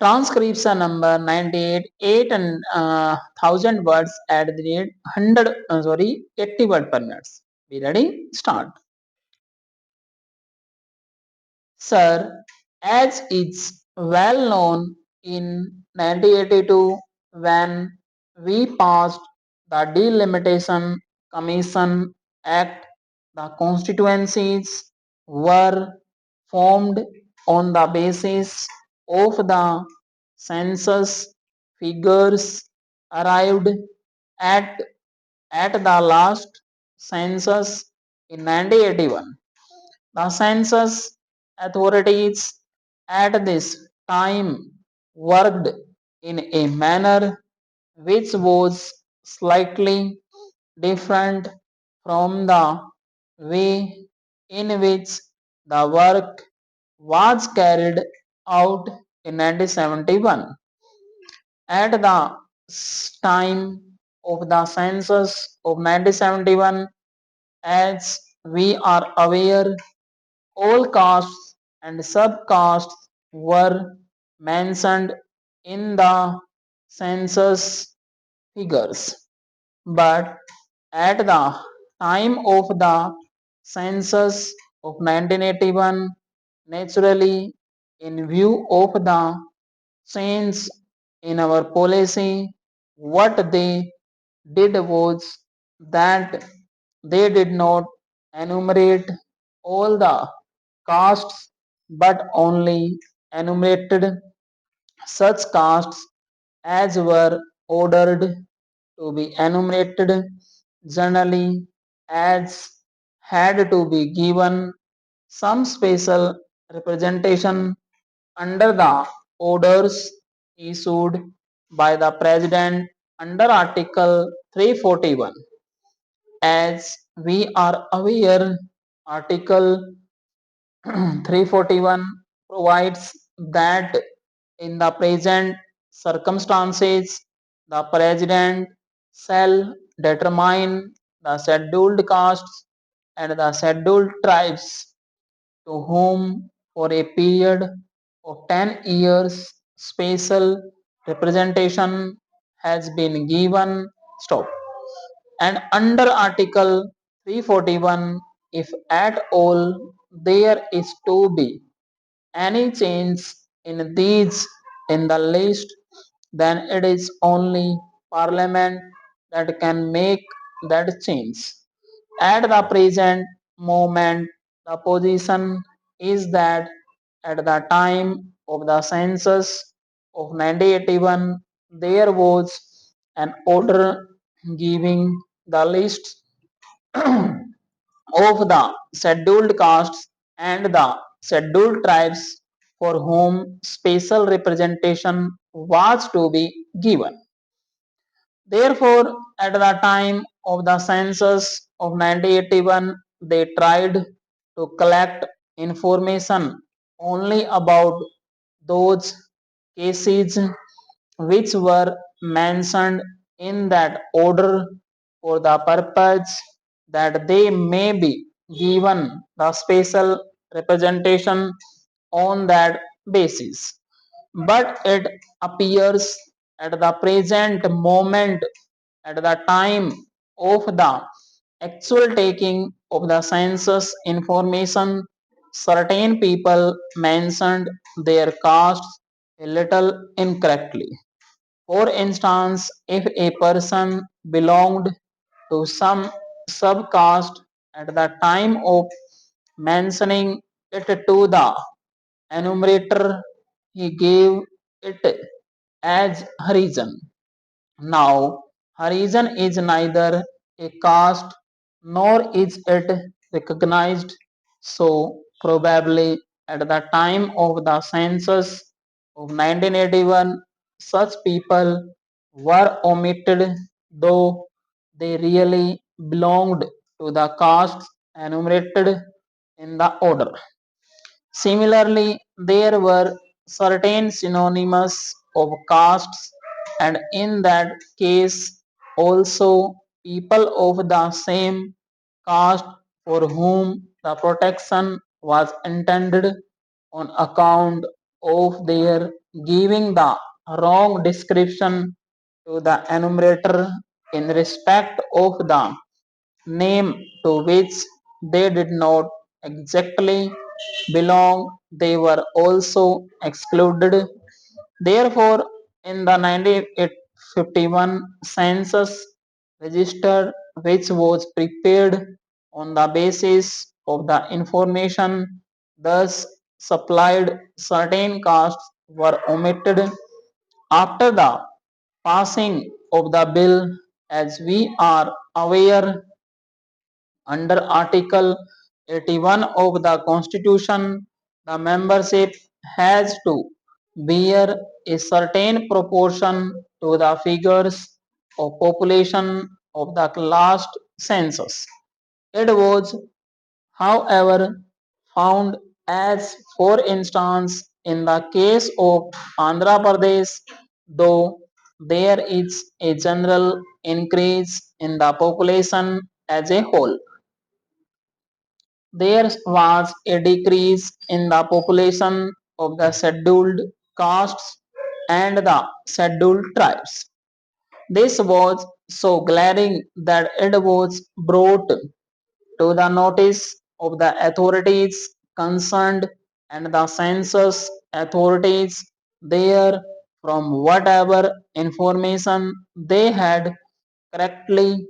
Transcription number 98, 8 and 1000 words at the rate 80 word per minute. Be ready? Start. Sir, as is well known, in 1982, when we passed the Delimitation Commission Act, the constituencies were formed on the basis of the census figures arrived at, at the last census in 1981. The census authorities at this time worked in a manner which was slightly different from the way in which the work was carried out in 1971. At the time of the census of 1971, as we are aware, all castes and subcastes were mentioned in the census figures. But at the time of the census of 1981, naturally, in view of the change in our policy, what they did was that they did not enumerate all the castes but only enumerated such castes as were ordered to be enumerated generally as had to be given some special representation under the orders issued by the President under Article 341. As we are aware, Article 341 provides that in the present circumstances, the President shall determine the scheduled castes and the scheduled tribes to whom for a period of 10 years special representation has been given. Stop. And under Article 341, if at all there is to be any change in these in the list, then it is only Parliament that can make that change. At the present moment, the position is that at the time of the census of 1981, there was an order giving the list of the scheduled castes and the scheduled tribes for whom special representation was to be given. Therefore, at the time of the census of 1981, they tried to collect information only about those cases which were mentioned in that order for the purpose that they may be given the special representation on that basis. But it appears at the present moment, at the time of the actual taking of the census information, certain people mentioned their castes a little incorrectly. For instance, if a person belonged to some subcaste at the time of mentioning it to the enumerator, he gave it as Harijan. Now, Harijan is neither a caste nor is it recognized, so probably at the time of the census of 1981, such people were omitted, though they really belonged to the castes enumerated in the order. Similarly, there were certain synonyms of castes, and in that case, also people of the same caste for whom the protection was intended on account of their giving the wrong description to the enumerator in respect of the name to which they did not exactly belong, they were also excluded. Therefore, in the 1951 census register, which was prepared on the basis of the information thus supplied, certain castes were omitted. After the passing of the bill, as we are aware, under Article 81 of the Constitution, the membership has to bear a certain proportion to the figures of population of the last census. It was, however, found as, for instance, in the case of Andhra Pradesh, though there is a general increase in the population as a whole, there was a decrease in the population of the scheduled castes and the scheduled tribes. This was so glaring that it was brought to the notice of the authorities concerned, and the census authorities there, from whatever information they had correctly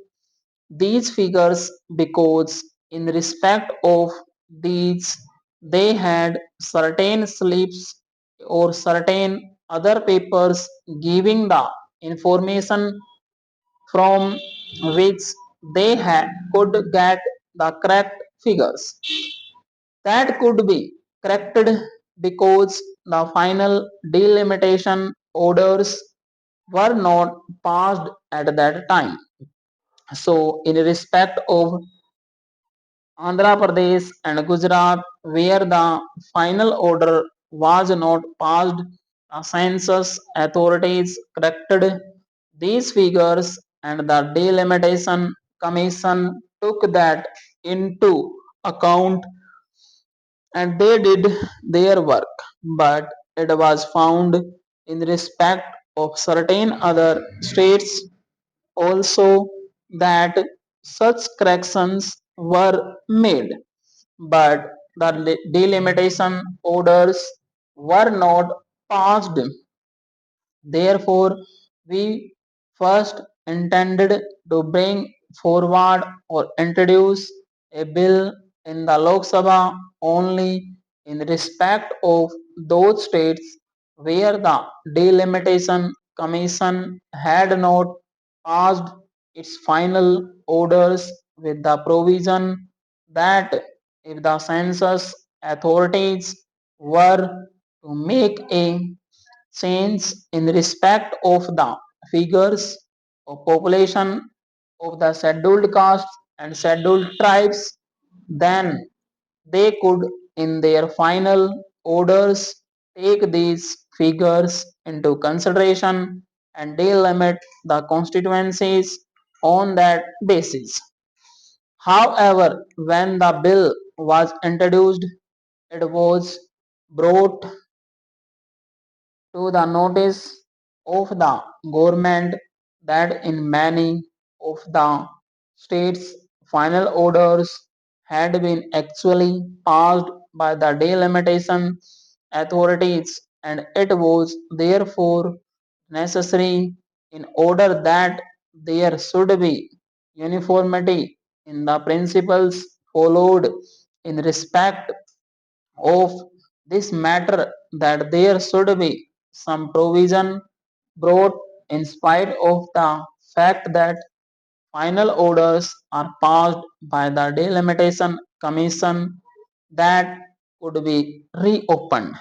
these figures, because in respect of these they had certain slips or certain other papers giving the information from which could get the correct figures. That could be corrected because the final delimitation orders were not passed at that time. So, in respect of Andhra Pradesh and Gujarat, where the final order was not passed, the census authorities corrected these figures and the delimitation commission took that into account and they did their work. But it was found in respect of certain other states also that such corrections were made, but the delimitation orders were not passed. Therefore, we first intended to bring forward or introduce a bill in the Lok Sabha only in respect of those states where the delimitation commission had not passed its final orders, with the provision that if the census authorities were to make a change in respect of the figures of population of the scheduled castes and scheduled tribes, then they could in their final orders take these figures into consideration and delimit the constituencies on that basis. However, when the bill was introduced, it was brought to the notice of the government that in many of the states final orders had been actually passed by the delimitation authorities, and it was therefore necessary, in order that there should be uniformity in the principles followed in respect of this matter, that there should be some provision brought in spite of the fact that final orders are passed by the delimitation commission that could be reopened,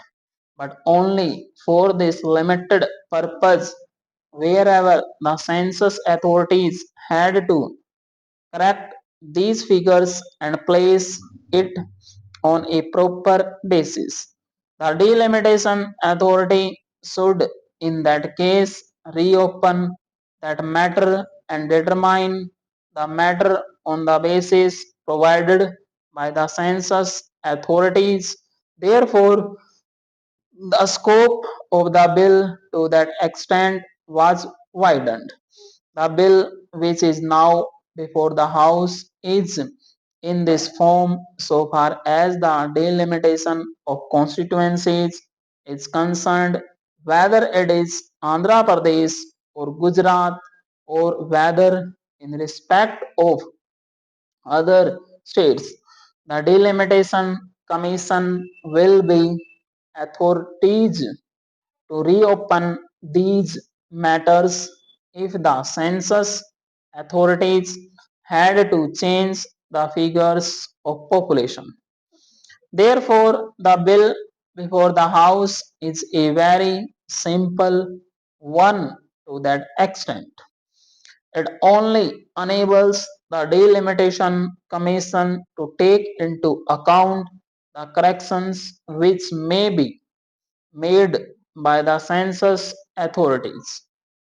but only for this limited purpose, wherever the census authorities had to correct these figures and place it on a proper basis. The delimitation authority should, in that case, reopen that matter and determine the matter on the basis provided by the census authorities. Therefore, The scope of the bill to that extent was widened. The bill which is now before the House is in this form so far as the delimitation of constituencies is concerned, whether it is Andhra Pradesh or Gujarat, or whether in respect of other states. The delimitation commission will be authorities to reopen these matters if the census authorities had to change the figures of population. Therefore, the bill before the House is a very simple one to that extent. It only enables the delimitation commission to take into account the corrections which may be made by the census authorities.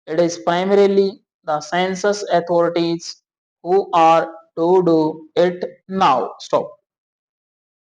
It is primarily the census authorities who are to do it now. Stop.